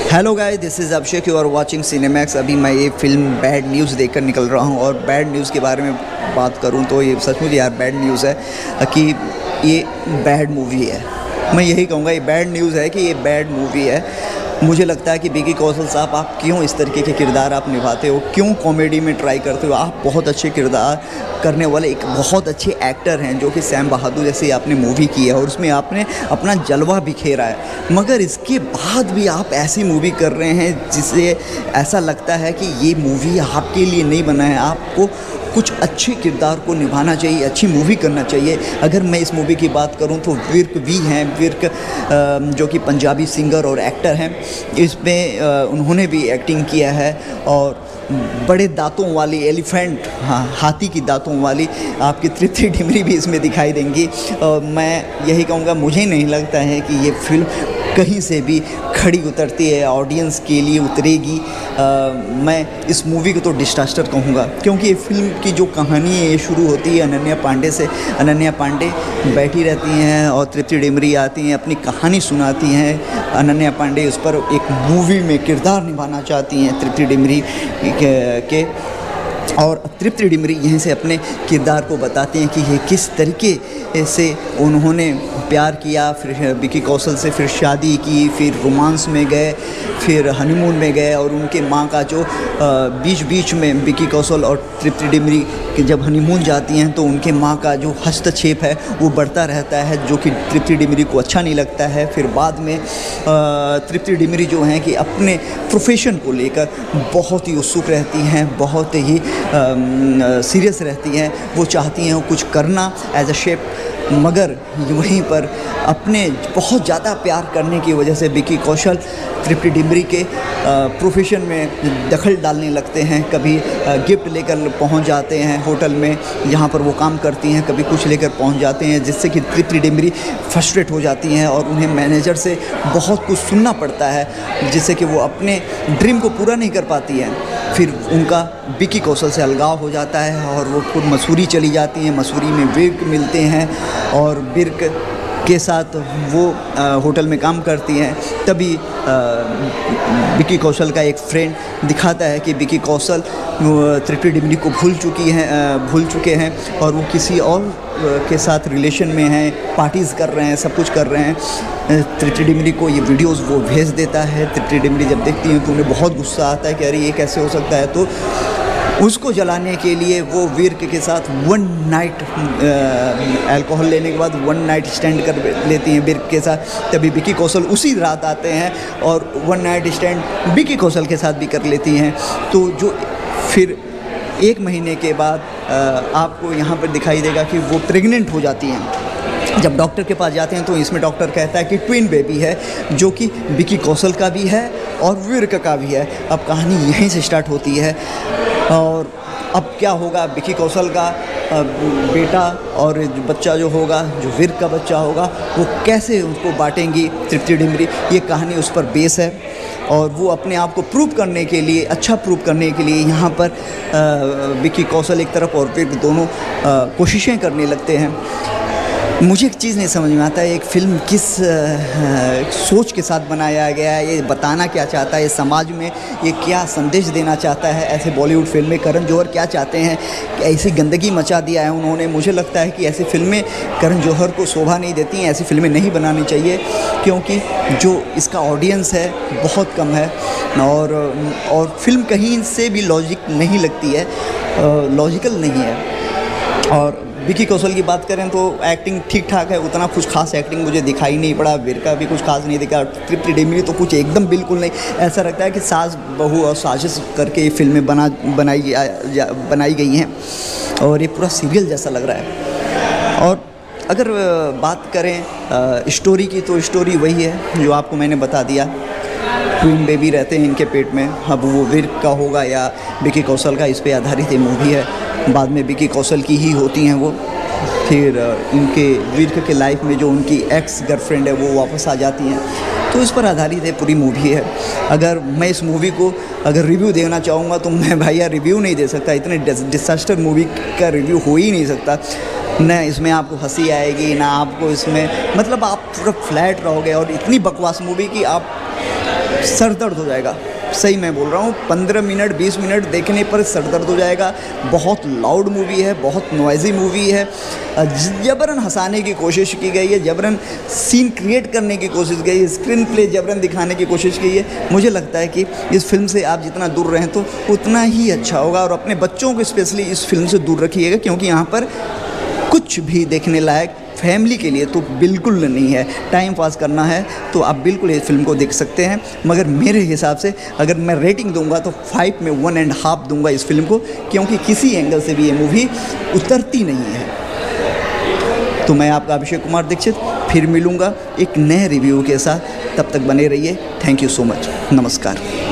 Hello guys, this is Abhishek, you are watching Cinemax. अभी मैं ये फिल्म बैड न्यूज़ देखकर निकल रहा हूँ और बैड न्यूज़ के बारे में बात करूँ तो ये सचमुच यार बैड न्यूज़ है कि ये बैड मूवी है। मैं यही कहूँगा, ये बैड न्यूज़ है कि ये बैड मूवी है। मुझे लगता है कि विकी कौशल साहब, आप क्यों इस तरीके के किरदार आप निभाते हो, क्यों कॉमेडी में ट्राई करते हो? आप बहुत अच्छे किरदार करने वाले एक बहुत अच्छे एक्टर हैं, जो कि सैम बहादुर जैसे आपने मूवी की है और उसमें आपने अपना जलवा बिखेरा है, मगर इसके बाद भी आप ऐसी मूवी कर रहे हैं जिससे ऐसा लगता है कि ये मूवी आपके लिए नहीं बना है। आपको कुछ अच्छे किरदार को निभाना चाहिए, अच्छी मूवी करना चाहिए। अगर मैं इस मूवी की बात करूं तो विर्क भी हैं, विर्क जो कि पंजाबी सिंगर और एक्टर हैं। इसमें उन्होंने भी एक्टिंग किया है और बड़े दांतों वाली एलिफेंट, हाथी की दांतों वाली आपकी तृप्ति डिमरी भी इसमें दिखाई देंगी। मैं यही कहूँगा, मुझे नहीं लगता है कि ये फिल्म कहीं से भी खड़ी उतरती है, ऑडियंस के लिए उतरेगी। मैं इस मूवी को तो डिसास्टर कहूँगा, क्योंकि ये फिल्म की जो कहानी है ये शुरू होती है अनन्या पांडे से। अनन्या पांडे बैठी रहती हैं और तृप्ति डिमरी आती हैं, अपनी कहानी सुनाती हैं। अनन्या पांडे उस पर एक मूवी में किरदार निभाना चाहती हैं तृप्ति डिमरी के और तृप्ति डिमरी यहीं से अपने किरदार को बताते हैं कि ये किस तरीके से उन्होंने प्यार किया, फिर विकी कौशल से फिर शादी की, फिर रोमांस में गए, फिर हनीमून में गए और उनके माँ का जो बीच बीच में विकी कौशल और तृप्ति डिमरी कि जब हनीमून जाती हैं तो उनके माँ का जो हस्तक्षेप है वो बढ़ता रहता है, जो कि तृप्ति डिमरी को अच्छा नहीं लगता है। फिर बाद में तृप्ति डिमरी जो हैं कि अपने प्रोफेशन को लेकर बहुत ही उत्सुक रहती हैं, बहुत ही सीरियस रहती हैं। वो चाहती हैं कुछ करना एज अ शेफ, मगर वहीं पर अपने बहुत ज़्यादा प्यार करने की वजह से विकी कौशल तृप्ति डिमरी के प्रोफेशन में दखल डालने लगते हैं। कभी गिफ्ट लेकर पहुंच जाते हैं होटल में जहां पर वो काम करती हैं, कभी कुछ लेकर पहुंच जाते हैं, जिससे कि तृप्ति डिमरी फ्रस्ट्रेट हो जाती हैं और उन्हें मैनेजर से बहुत कुछ सुनना पड़ता है, जिससे कि वो अपने ड्रीम को पूरा नहीं कर पाती हैं। फिर उनका विकी कौशल से अलगाव हो जाता है और वो खुद मसूरी चली जाती हैं। मसूरी में विर्क मिलते हैं और विर्क के साथ वो होटल में काम करती हैं। तभी विकी कौशल का एक फ्रेंड दिखाता है कि विकी कौशल तृप्ति डिमरी को भूल चुके हैं और वो किसी और के साथ रिलेशन में हैं, पार्टीज़ कर रहे हैं, सब कुछ कर रहे हैं। तृप्ति डिमरी को ये वीडियोस वो भेज देता है। तृप्ति डिमरी जब देखती हैं तो उन्हें बहुत गुस्सा आता है कि अरे ये कैसे हो सकता है। तो उसको जलाने के लिए वो विर्क के साथ वन नाइट अल्कोहल लेने के बाद वन नाइट स्टैंड कर लेती हैं विर्क के साथ। तभी विकी कौशल उसी रात आते हैं और one night stand Vicky Kaushal के साथ भी कर लेती हैं। तो जो फिर 1 महीने के बाद आपको यहाँ पर दिखाई देगा कि वो प्रेग्नेंट हो जाती हैं। जब डॉक्टर के पास जाते हैं तो इसमें डॉक्टर कहता है कि ट्विन बेबी है, जो कि विकी कौशल का भी है और विर्क का भी है। अब कहानी यहीं से स्टार्ट होती है और अब क्या होगा, विकी कौशल का बेटा और बच्चा जो होगा, जो विर्क का बच्चा होगा, वो कैसे उसको बांटेंगी तृप्ति डिमरी, ये कहानी उस पर बेस है। और वो अपने आप को प्रूव करने के लिए, अच्छा प्रूव करने के लिए यहाँ पर विकी कौशल एक तरफ और विर्क दोनों कोशिशें करने लगते हैं। मुझे एक चीज़ नहीं समझ में आता है, एक फ़िल्म किस सोच के साथ बनाया गया है, ये बताना क्या चाहता है, ये समाज में ये क्या संदेश देना चाहता है। ऐसे बॉलीवुड फिल्म में करण जौहर क्या चाहते हैं कि ऐसी गंदगी मचा दिया है उन्होंने। मुझे लगता है कि ऐसी फिल्में करण जौहर को शोभा नहीं देती हैं, ऐसी फिल्में नहीं बनानी चाहिए, क्योंकि जो इसका ऑडियंस है बहुत कम है और फिल्म कहीं से भी लॉजिक नहीं लगती है, लॉजिकल नहीं है। और विकी कौशल की बात करें तो एक्टिंग ठीक ठाक है, उतना कुछ खास एक्टिंग मुझे दिखाई नहीं पड़ा। विर्क का भी कुछ खास नहीं दिखा। तृप्ति डिमरी तो कुछ एकदम बिल्कुल नहीं। ऐसा लगता है कि सास बहू और साजिश करके ये फिल्में बनाई गई हैं और ये पूरा सीरियल जैसा लग रहा है। और अगर बात करें स्टोरी की, तो स्टोरी वही है जो आपको मैंने बता दिया। ट्विन बेबी रहते हैं इनके पेट में, अब वो विर्क का होगा या विकी कौशल का, इस पे आधारित ये मूवी है। बाद में विकी कौशल की ही होती हैं वो। फिर इनके विर्क के लाइफ में जो उनकी एक्स गर्लफ्रेंड है वो वापस आ जाती हैं। तो इस पर आधारित है पूरी मूवी है। अगर मैं इस मूवी को अगर रिव्यू देना चाहूँगा तो मैं भैया रिव्यू नहीं दे सकता, इतने डिसास्टर मूवी का रिव्यू हो ही नहीं सकता। न इसमें आपको हंसी आएगी, ना आपको इसमें, मतलब आप पूरा फ्लैट रहोगे। और इतनी बकवास मूवी कि आप सर दर्द हो जाएगा। सही मैं बोल रहा हूँ, 15 मिनट 20 मिनट देखने पर सर दर्द हो जाएगा। बहुत लाउड मूवी है, बहुत नॉइज़ी मूवी है। जबरन हंसाने की कोशिश की गई है, जबरन सीन क्रिएट करने की कोशिश की गई है, स्क्रीन प्ले जबरन दिखाने की कोशिश की है। मुझे लगता है कि इस फिल्म से आप जितना दूर रहें तो उतना ही अच्छा होगा, और अपने बच्चों को स्पेशली इस फिल्म से दूर रखिएगा, क्योंकि यहाँ पर कुछ भी देखने लायक फैमिली के लिए तो बिल्कुल नहीं है। टाइम पास करना है तो आप बिल्कुल इस फिल्म को देख सकते हैं, मगर मेरे हिसाब से अगर मैं रेटिंग दूंगा तो 5 में 1.5 दूंगा इस फिल्म को, क्योंकि किसी एंगल से भी ये मूवी उतरती नहीं है। तो मैं आपका अभिषेक कुमार दीक्षित फिर मिलूँगा एक नए रिव्यू के साथ। तब तक बने रहिए। Thank you so much. नमस्कार।